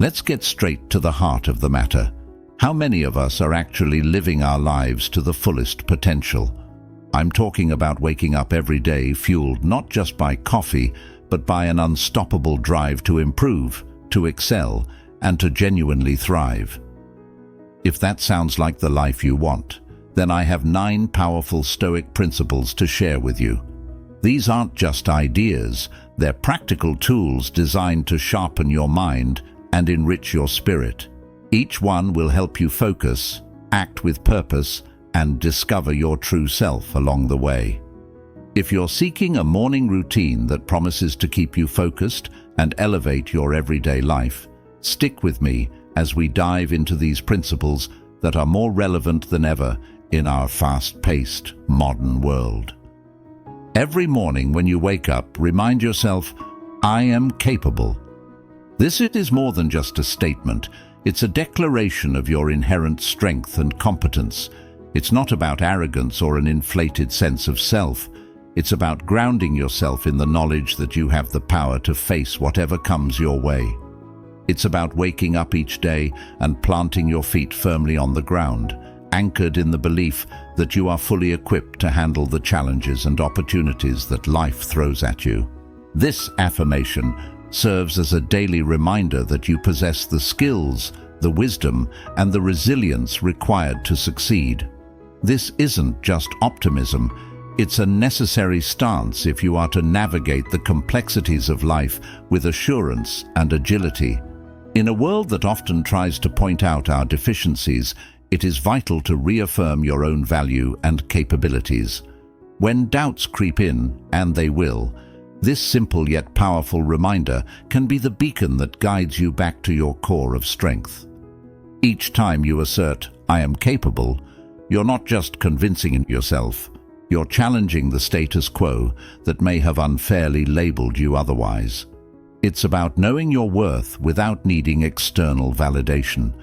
Let's get straight to the heart of the matter. How many of us are actually living our lives to the fullest potential? I'm talking about waking up every day fueled not just by coffee, but by an unstoppable drive to improve, to excel, and to genuinely thrive. If that sounds like the life you want, then I have 9 powerful Stoic principles to share with you. These aren't just ideas, they're practical tools designed to sharpen your mind and enrich your spirit. Each one will help you focus, act with purpose, and discover your true self along the way. If you're seeking a morning routine that promises to keep you focused and elevate your everyday life, stick with me as we dive into these principles that are more relevant than ever in our fast-paced, modern world. Every morning when you wake up, remind yourself, I am capable. This is more than just a statement. It's a declaration of your inherent strength and competence. It's not about arrogance or an inflated sense of self. It's about grounding yourself in the knowledge that you have the power to face whatever comes your way. It's about waking up each day and planting your feet firmly on the ground, anchored in the belief that you are fully equipped to handle the challenges and opportunities that life throws at you. This affirmation serves as a daily reminder that you possess the skills, the wisdom, and the resilience required to succeed. This isn't just optimism, it's a necessary stance if you are to navigate the complexities of life with assurance and agility. In a world that often tries to point out our deficiencies, it is vital to reaffirm your own value and capabilities. When doubts creep in, and they will, this simple yet powerful reminder can be the beacon that guides you back to your core of strength. Each time you assert, I am capable, you're not just convincing yourself, you're challenging the status quo that may have unfairly labeled you otherwise. It's about knowing your worth without needing external validation.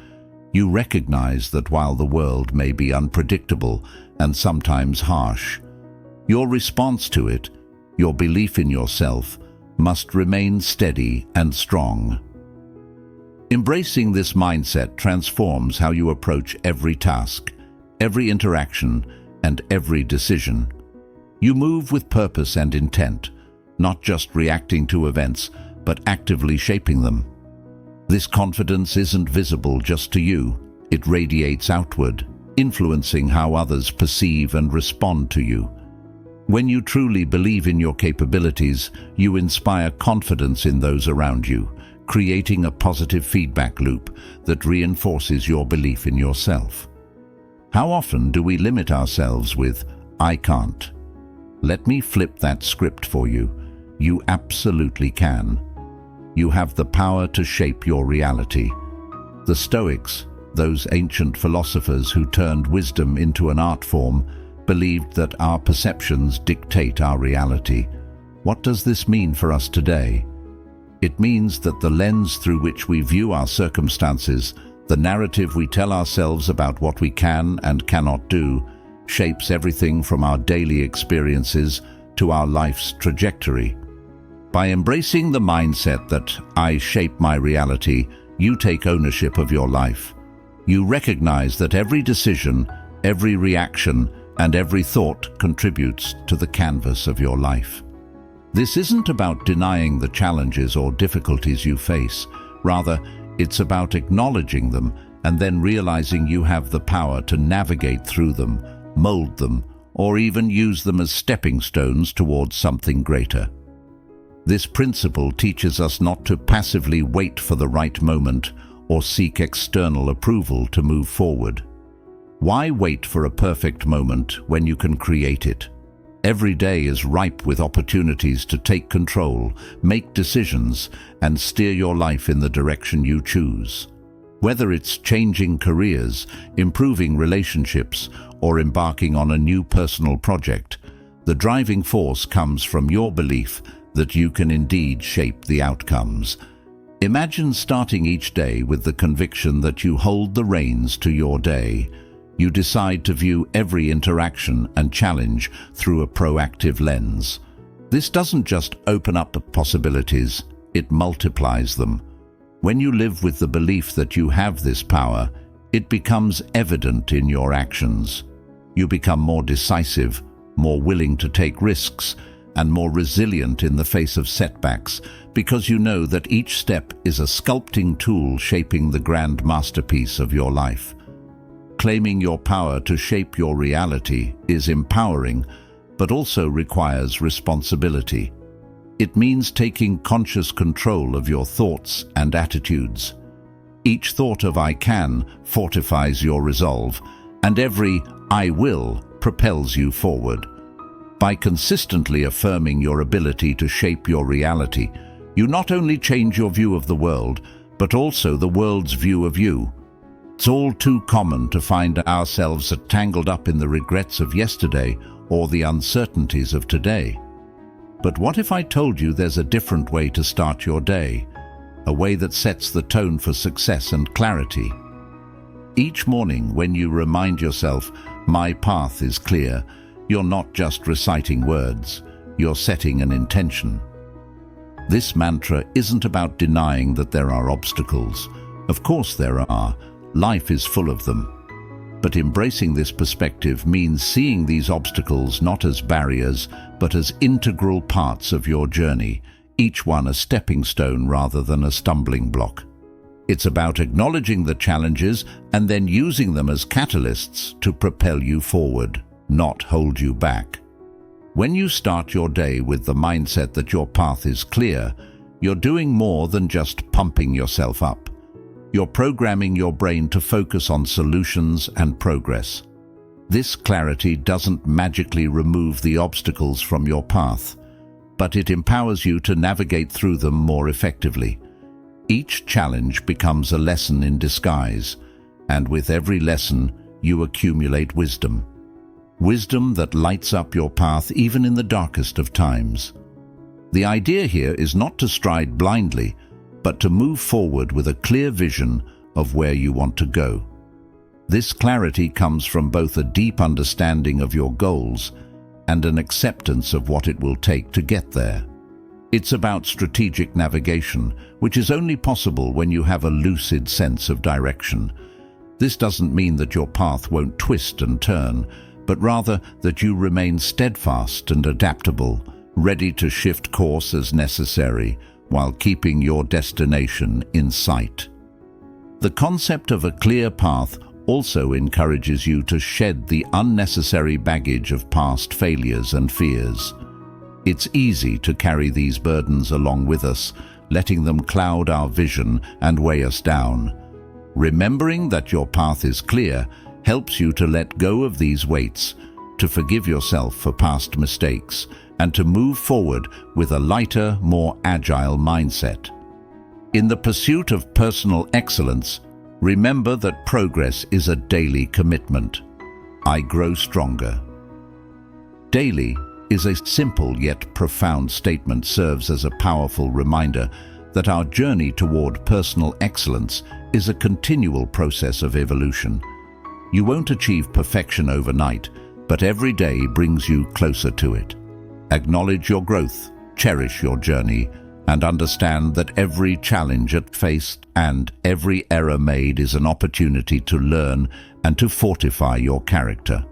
You recognize that while the world may be unpredictable and sometimes harsh, your response to it, your belief in yourself, must remain steady and strong. Embracing this mindset transforms how you approach every task, every interaction, and every decision. You move with purpose and intent, not just reacting to events, but actively shaping them. This confidence isn't visible just to you, it radiates outward, influencing how others perceive and respond to you. When you truly believe in your capabilities, you inspire confidence in those around you, creating a positive feedback loop that reinforces your belief in yourself. How often do we limit ourselves with, I can't? Let me flip that script for you. You absolutely can. You have the power to shape your reality. The Stoics, those ancient philosophers who turned wisdom into an art form, believed that our perceptions dictate our reality. What does this mean for us today? It means that the lens through which we view our circumstances, the narrative we tell ourselves about what we can and cannot do, shapes everything from our daily experiences to our life's trajectory. By embracing the mindset that I shape my reality, you take ownership of your life. You recognize that every decision, every reaction, and every thought contributes to the canvas of your life. This isn't about denying the challenges or difficulties you face. Rather, it's about acknowledging them and then realizing you have the power to navigate through them, mold them, or even use them as stepping stones towards something greater. This principle teaches us not to passively wait for the right moment or seek external approval to move forward. Why wait for a perfect moment when you can create it? Every day is ripe with opportunities to take control, make decisions, and steer your life in the direction you choose. Whether it's changing careers, improving relationships, or embarking on a new personal project, the driving force comes from your belief that you can indeed shape the outcomes. Imagine starting each day with the conviction that you hold the reins to your day. You decide to view every interaction and challenge through a proactive lens. This doesn't just open up possibilities, it multiplies them. When you live with the belief that you have this power, it becomes evident in your actions. You become more decisive, more willing to take risks, and more resilient in the face of setbacks, because you know that each step is a sculpting tool shaping the grand masterpiece of your life. Claiming your power to shape your reality is empowering, but also requires responsibility. It means taking conscious control of your thoughts and attitudes. Each thought of "I can" fortifies your resolve, and every "I will" propels you forward. By consistently affirming your ability to shape your reality, you not only change your view of the world, but also the world's view of you. It's all too common to find ourselves tangled up in the regrets of yesterday or the uncertainties of today. But what if I told you there's a different way to start your day? A way that sets the tone for success and clarity. Each morning when you remind yourself, "My path is clear," you're not just reciting words, you're setting an intention. This mantra isn't about denying that there are obstacles. Of course there are. Life is full of them. But embracing this perspective means seeing these obstacles not as barriers, but as integral parts of your journey, each one a stepping stone rather than a stumbling block. It's about acknowledging the challenges and then using them as catalysts to propel you forward, not hold you back. When you start your day with the mindset that your path is clear, you're doing more than just pumping yourself up. You're programming your brain to focus on solutions and progress. This clarity doesn't magically remove the obstacles from your path, but it empowers you to navigate through them more effectively. Each challenge becomes a lesson in disguise, and with every lesson, you accumulate wisdom. Wisdom that lights up your path even in the darkest of times. The idea here is not to stride blindly, but to move forward with a clear vision of where you want to go. This clarity comes from both a deep understanding of your goals and an acceptance of what it will take to get there. It's about strategic navigation, which is only possible when you have a lucid sense of direction. This doesn't mean that your path won't twist and turn, but rather that you remain steadfast and adaptable, ready to shift course as necessary, while keeping your destination in sight. The concept of a clear path also encourages you to shed the unnecessary baggage of past failures and fears. It's easy to carry these burdens along with us, letting them cloud our vision and weigh us down. Remembering that your path is clear helps you to let go of these weights, to forgive yourself for past mistakes, and to move forward with a lighter, more agile mindset. In the pursuit of personal excellence, remember that progress is a daily commitment. I grow stronger. Daily is a simple yet profound statement, serves as a powerful reminder that our journey toward personal excellence is a continual process of evolution. You won't achieve perfection overnight, but every day brings you closer to it. Acknowledge your growth, cherish your journey, and understand that every challenge faced and every error made is an opportunity to learn and to fortify your character.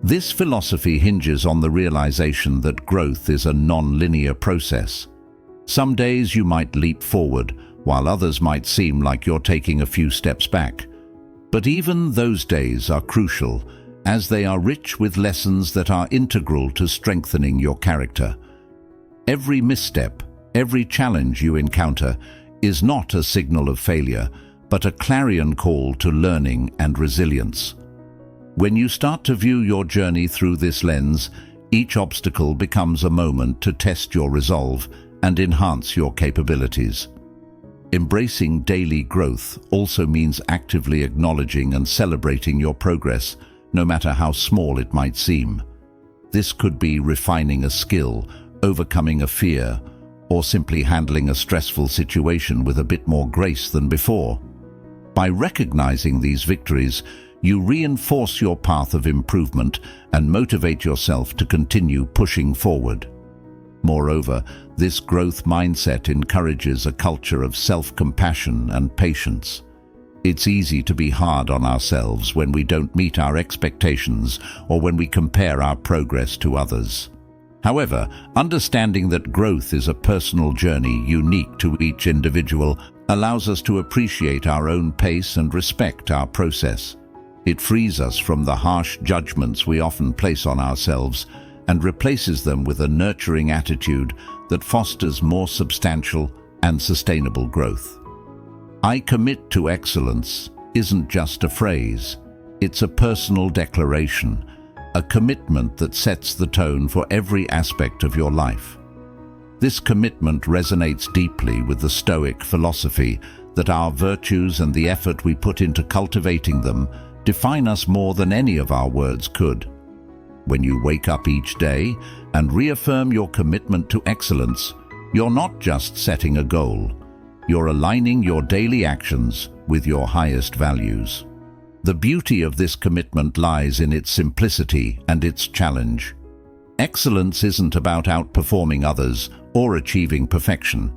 This philosophy hinges on the realization that growth is a non-linear process. Some days you might leap forward, while others might seem like you're taking a few steps back. But even those days are crucial, as they are rich with lessons that are integral to strengthening your character. Every misstep, every challenge you encounter is not a signal of failure, but a clarion call to learning and resilience. When you start to view your journey through this lens, each obstacle becomes a moment to test your resolve and enhance your capabilities. Embracing daily growth also means actively acknowledging and celebrating your progress, no matter how small it might seem. This could be refining a skill, overcoming a fear, or simply handling a stressful situation with a bit more grace than before. By recognizing these victories, you reinforce your path of improvement and motivate yourself to continue pushing forward. Moreover, this growth mindset encourages a culture of self-compassion and patience. It's easy to be hard on ourselves when we don't meet our expectations or when we compare our progress to others. However, understanding that growth is a personal journey unique to each individual allows us to appreciate our own pace and respect our process. It frees us from the harsh judgments we often place on ourselves and replaces them with a nurturing attitude that fosters more substantial and sustainable growth. "I commit to excellence" isn't just a phrase, it's a personal declaration, a commitment that sets the tone for every aspect of your life. This commitment resonates deeply with the Stoic philosophy that our virtues and the effort we put into cultivating them define us more than any of our words could. When you wake up each day and reaffirm your commitment to excellence, you're not just setting a goal, you're aligning your daily actions with your highest values. The beauty of this commitment lies in its simplicity and its challenge. Excellence isn't about outperforming others or achieving perfection.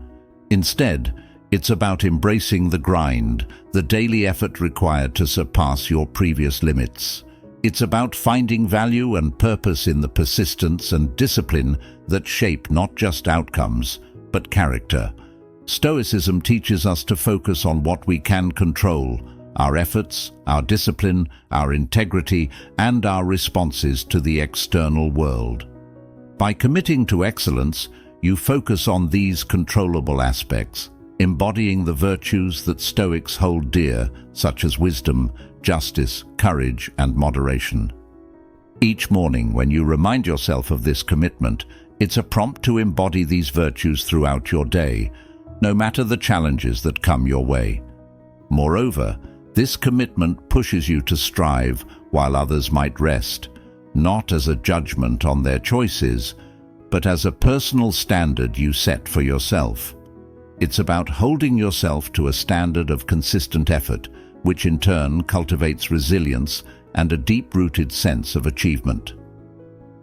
Instead, it's about embracing the grind, the daily effort required to surpass your previous limits. It's about finding value and purpose in the persistence and discipline that shape not just outcomes, but character. Stoicism teaches us to focus on what we can control: our efforts, our discipline, our integrity, and our responses to the external world. By committing to excellence, you focus on these controllable aspects, embodying the virtues that Stoics hold dear, such as wisdom, justice, courage, and moderation. Each morning, when you remind yourself of this commitment, it's a prompt to embody these virtues throughout your day, no matter the challenges that come your way. Moreover, this commitment pushes you to strive while others might rest, not as a judgment on their choices, but as a personal standard you set for yourself. It's about holding yourself to a standard of consistent effort, which in turn cultivates resilience and a deep-rooted sense of achievement.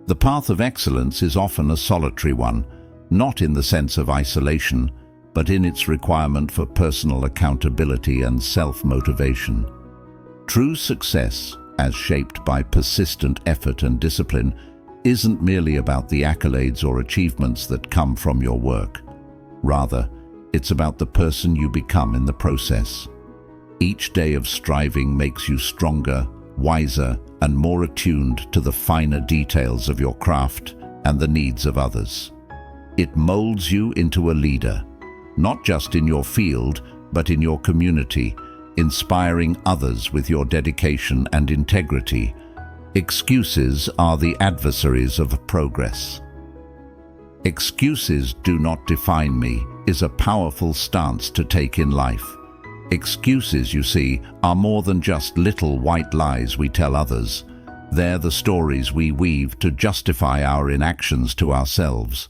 The path of excellence is often a solitary one, not in the sense of isolation, but in its requirement for personal accountability and self-motivation. True success, as shaped by persistent effort and discipline, isn't merely about the accolades or achievements that come from your work. Rather, it's about the person you become in the process. Each day of striving makes you stronger, wiser, and more attuned to the finer details of your craft and the needs of others. It molds you into a leader, not just in your field, but in your community, inspiring others with your dedication and integrity. Excuses are the adversaries of progress. "Excuses do not define me" is a powerful stance to take in life. Excuses, you see, are more than just little white lies we tell others. They're the stories we weave to justify our inactions to ourselves.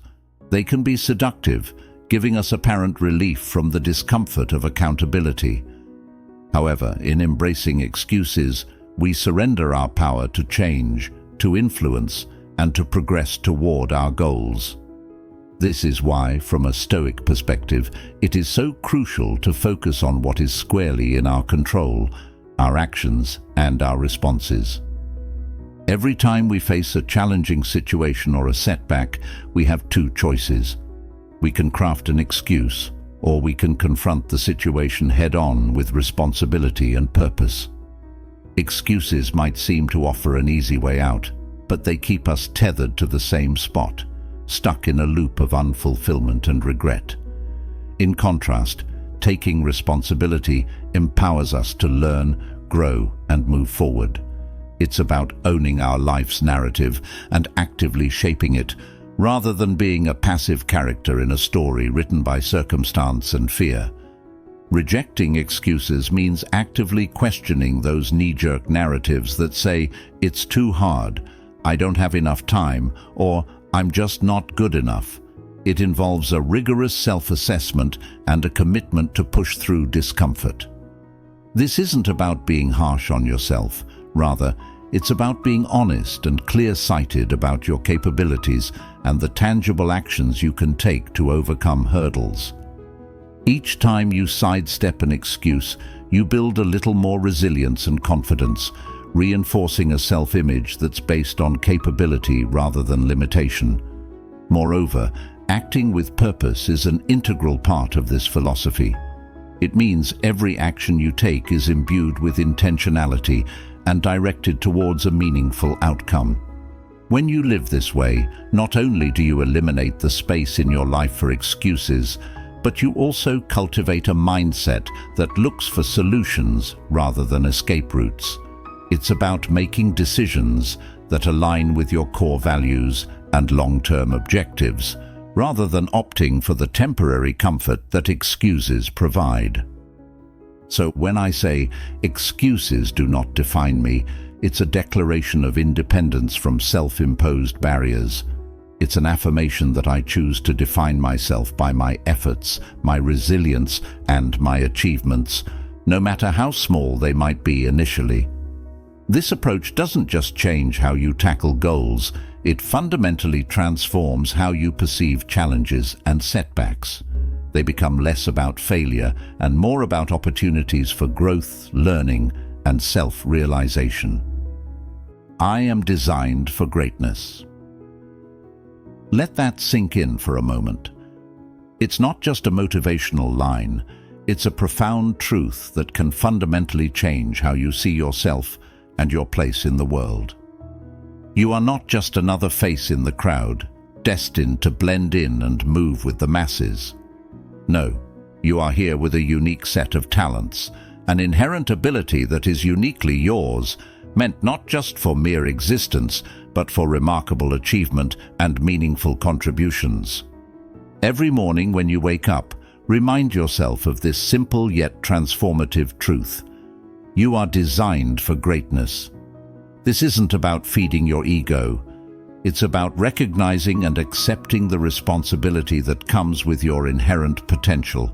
They can be seductive, giving us apparent relief from the discomfort of accountability. However, in embracing excuses, we surrender our power to change, to influence, and to progress toward our goals. This is why, from a Stoic perspective, it is so crucial to focus on what is squarely in our control, our actions and our responses. Every time we face a challenging situation or a setback, we have two choices. We can craft an excuse, or we can confront the situation head-on with responsibility and purpose. Excuses might seem to offer an easy way out, but they keep us tethered to the same spot, stuck in a loop of unfulfillment and regret. In contrast, taking responsibility empowers us to learn, grow, and move forward. It's about owning our life's narrative and actively shaping it, rather than being a passive character in a story written by circumstance and fear. Rejecting excuses means actively questioning those knee-jerk narratives that say, "It's too hard," "I don't have enough time," or "I'm just not good enough." It involves a rigorous self-assessment and a commitment to push through discomfort. This isn't about being harsh on yourself. Rather, It's about being honest and clear-sighted about your capabilities and the tangible actions you can take to overcome hurdles. Each time you sidestep an excuse, you build a little more resilience and confidence, reinforcing a self-image that's based on capability rather than limitation. Moreover, acting with purpose is an integral part of this philosophy. It means every action you take is imbued with intentionality and directed towards a meaningful outcome. When you live this way, not only do you eliminate the space in your life for excuses, but you also cultivate a mindset that looks for solutions rather than escape routes. It's about making decisions that align with your core values and long-term objectives, rather than opting for the temporary comfort that excuses provide. So when I say, excuses do not define me, it's a declaration of independence from self-imposed barriers. It's an affirmation that I choose to define myself by my efforts, my resilience, and my achievements, no matter how small they might be initially. This approach doesn't just change how you tackle goals, it fundamentally transforms how you perceive challenges and setbacks. They become less about failure and more about opportunities for growth, learning, and self-realization. I am designed for greatness. Let that sink in for a moment. It's not just a motivational line, it's a profound truth that can fundamentally change how you see yourself and your place in the world. You are not just another face in the crowd, destined to blend in and move with the masses. No, you are here with a unique set of talents, an inherent ability that is uniquely yours, meant not just for mere existence, but for remarkable achievement and meaningful contributions. Every morning when you wake up, remind yourself of this simple yet transformative truth. You are designed for greatness. This isn't about feeding your ego. It's about recognizing and accepting the responsibility that comes with your inherent potential.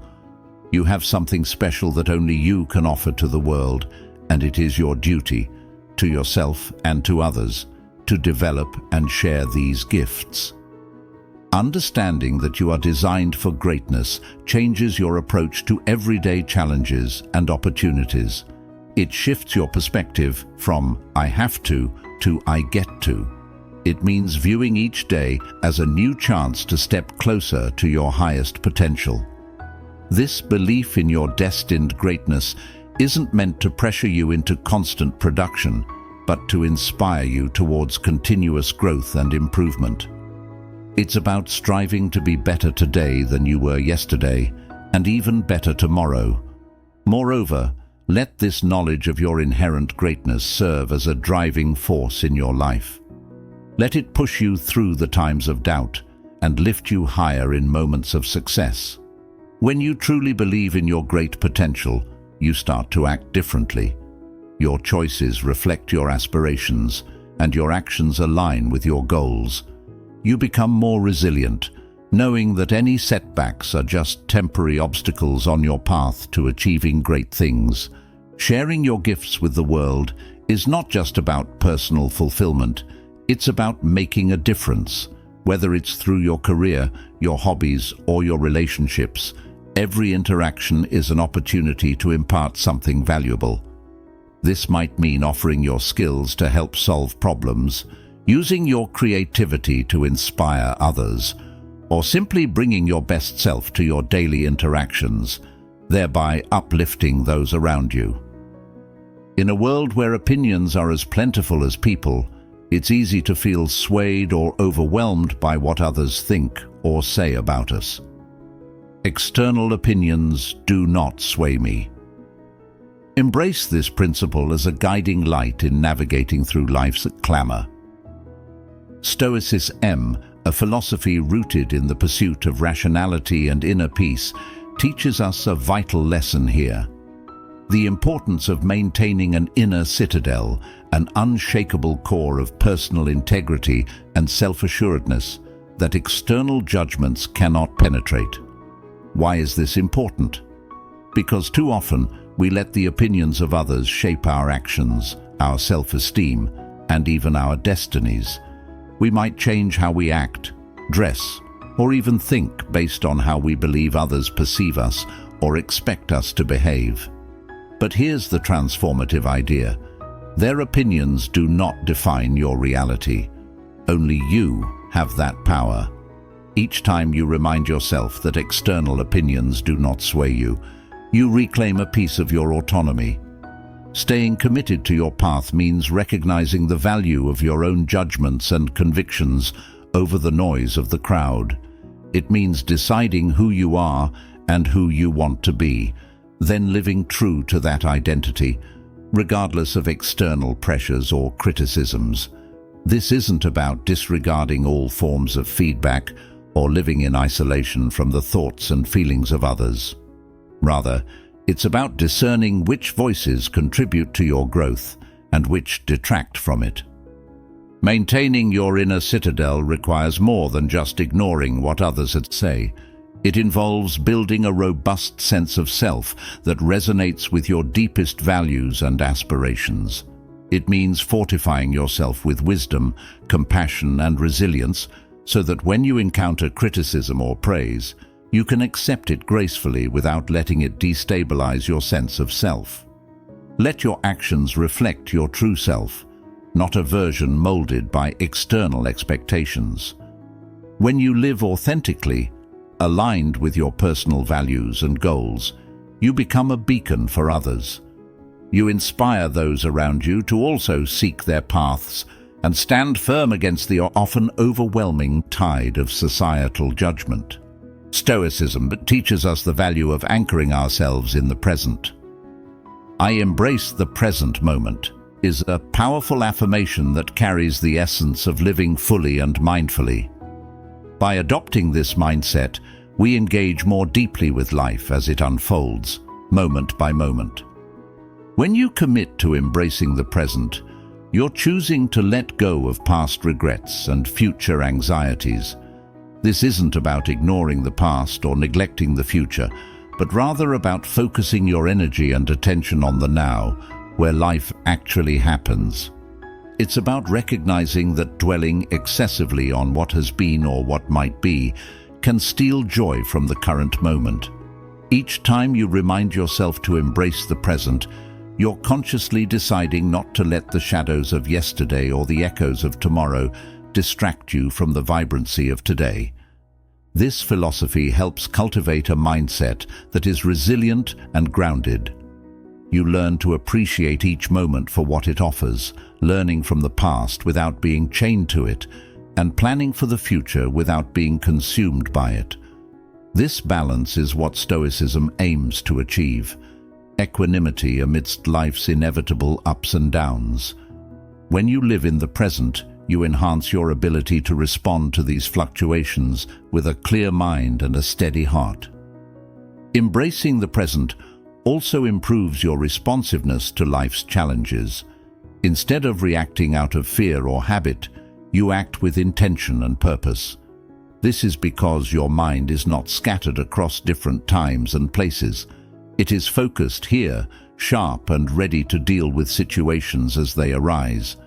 You have something special that only you can offer to the world, and it is your duty, to yourself and to others, to develop and share these gifts. Understanding that you are designed for greatness changes your approach to everyday challenges and opportunities. It shifts your perspective from "I have to" "I get to." It means viewing each day as a new chance to step closer to your highest potential. This belief in your destined greatness isn't meant to pressure you into constant production, but to inspire you towards continuous growth and improvement. It's about striving to be better today than you were yesterday, and even better tomorrow. Moreover, let this knowledge of your inherent greatness serve as a driving force in your life. Let it push you through the times of doubt and lift you higher in moments of success. When you truly believe in your great potential, you start to act differently. Your choices reflect your aspirations, and your actions align with your goals. You become more resilient, knowing that any setbacks are just temporary obstacles on your path to achieving great things. Sharing your gifts with the world is not just about personal fulfillment, it's about making a difference. Whether it's through your career, your hobbies, or your relationships, every interaction is an opportunity to impart something valuable. This might mean offering your skills to help solve problems, using your creativity to inspire others, or simply bringing your best self to your daily interactions, thereby uplifting those around you. In a world where opinions are as plentiful as people, it's easy to feel swayed or overwhelmed by what others think or say about us. External opinions do not sway me. Embrace this principle as a guiding light in navigating through life's clamor. Stoicism, a philosophy rooted in the pursuit of rationality and inner peace, teaches us a vital lesson here. The importance of maintaining an inner citadel, an unshakable core of personal integrity and self-assuredness that external judgments cannot penetrate. Why is this important? Because too often we let the opinions of others shape our actions, our self-esteem, and even our destinies. We might change how we act, dress, or even think based on how we believe others perceive us or expect us to behave. But here's the transformative idea. Their opinions do not define your reality. Only you have that power. Each time you remind yourself that external opinions do not sway you, you reclaim a piece of your autonomy. Staying committed to your path means recognizing the value of your own judgments and convictions over the noise of the crowd. It means deciding who you are and who you want to be, then living true to that identity, regardless of external pressures or criticisms. This isn't about disregarding all forms of feedback or living in isolation from the thoughts and feelings of others. Rather, it's about discerning which voices contribute to your growth and which detract from it. Maintaining your inner citadel requires more than just ignoring what others say. It involves building a robust sense of self that resonates with your deepest values and aspirations. It means fortifying yourself with wisdom, compassion, and resilience so that when you encounter criticism or praise, you can accept it gracefully without letting it destabilize your sense of self. Let your actions reflect your true self, not a version molded by external expectations. When you live authentically, aligned with your personal values and goals, you become a beacon for others. You inspire those around you to also seek their paths and stand firm against the often overwhelming tide of societal judgment. Stoicism teaches us the value of anchoring ourselves in the present. "I embrace the present moment" is a powerful affirmation that carries the essence of living fully and mindfully. By adopting this mindset, we engage more deeply with life as it unfolds, moment by moment. When you commit to embracing the present, you're choosing to let go of past regrets and future anxieties. This isn't about ignoring the past or neglecting the future, but rather about focusing your energy and attention on the now, where life actually happens. It's about recognizing that dwelling excessively on what has been or what might be can steal joy from the current moment. Each time you remind yourself to embrace the present, you're consciously deciding not to let the shadows of yesterday or the echoes of tomorrow distract you from the vibrancy of today. This philosophy helps cultivate a mindset that is resilient and grounded. You learn to appreciate each moment for what it offers, learning from the past without being chained to it, and planning for the future without being consumed by it. This balance is what Stoicism aims to achieve: equanimity amidst life's inevitable ups and downs. When you live in the present, you enhance your ability to respond to these fluctuations with a clear mind and a steady heart. Embracing the present also improves your responsiveness to life's challenges. Instead of reacting out of fear or habit, you act with intention and purpose. This is because your mind is not scattered across different times and places. It is focused here, sharp and ready to deal with situations as they arise.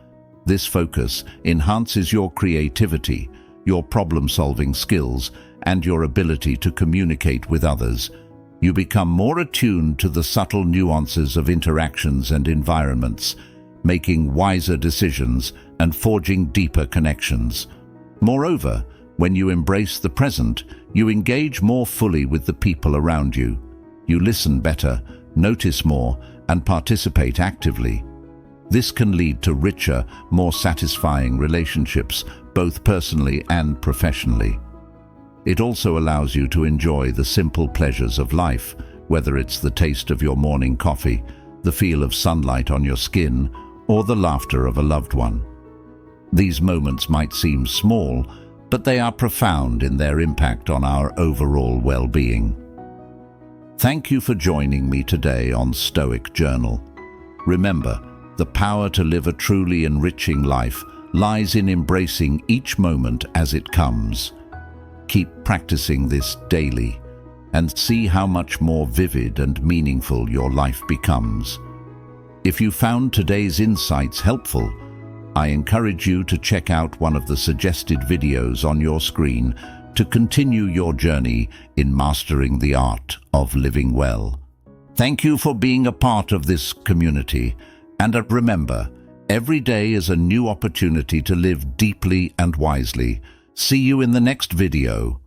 This focus enhances your creativity, your problem-solving skills, and your ability to communicate with others. You become more attuned to the subtle nuances of interactions and environments, making wiser decisions and forging deeper connections. Moreover, when you embrace the present, you engage more fully with the people around you. You listen better, notice more, and participate actively. This can lead to richer, more satisfying relationships, both personally and professionally. It also allows you to enjoy the simple pleasures of life, whether it's the taste of your morning coffee, the feel of sunlight on your skin, or the laughter of a loved one. These moments might seem small, but they are profound in their impact on our overall well-being. Thank you for joining me today on Stoic Journal. Remember, the power to live a truly enriching life lies in embracing each moment as it comes. Keep practicing this daily and see how much more vivid and meaningful your life becomes. If you found today's insights helpful, I encourage you to check out one of the suggested videos on your screen to continue your journey in mastering the art of living well. Thank you for being a part of this community, and remember, every day is a new opportunity to live deeply and wisely. See you in the next video.